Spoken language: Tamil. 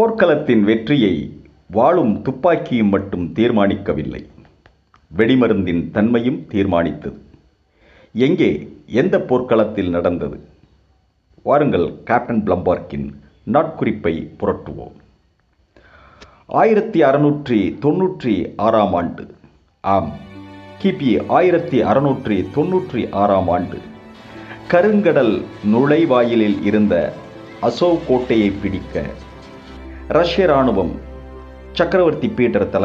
போர்க்களத்தின் வெற்றியை வாளும் துப்பாக்கியும் மட்டும் தீர்மானிக்கவில்லை, வெடிமருந்தின் தன்மையும் தீர்மானித்தது. எங்கே, எந்த போர்க்களத்தில் நடந்தது? வாருங்கள், கேப்டன் பிளம்பர்க்கின் நாட்குறிப்பை புரட்டுவோம். 1696 ஆண்டு. ஆம், கிபி 1696 ஆண்டு. கருங்கடல் நுழைவாயிலில் இருந்த அசோவ் கோட்டையை பிடிக்க ரஷ்ய இராணுவம் சக்கரவர்த்தி பீட்டர்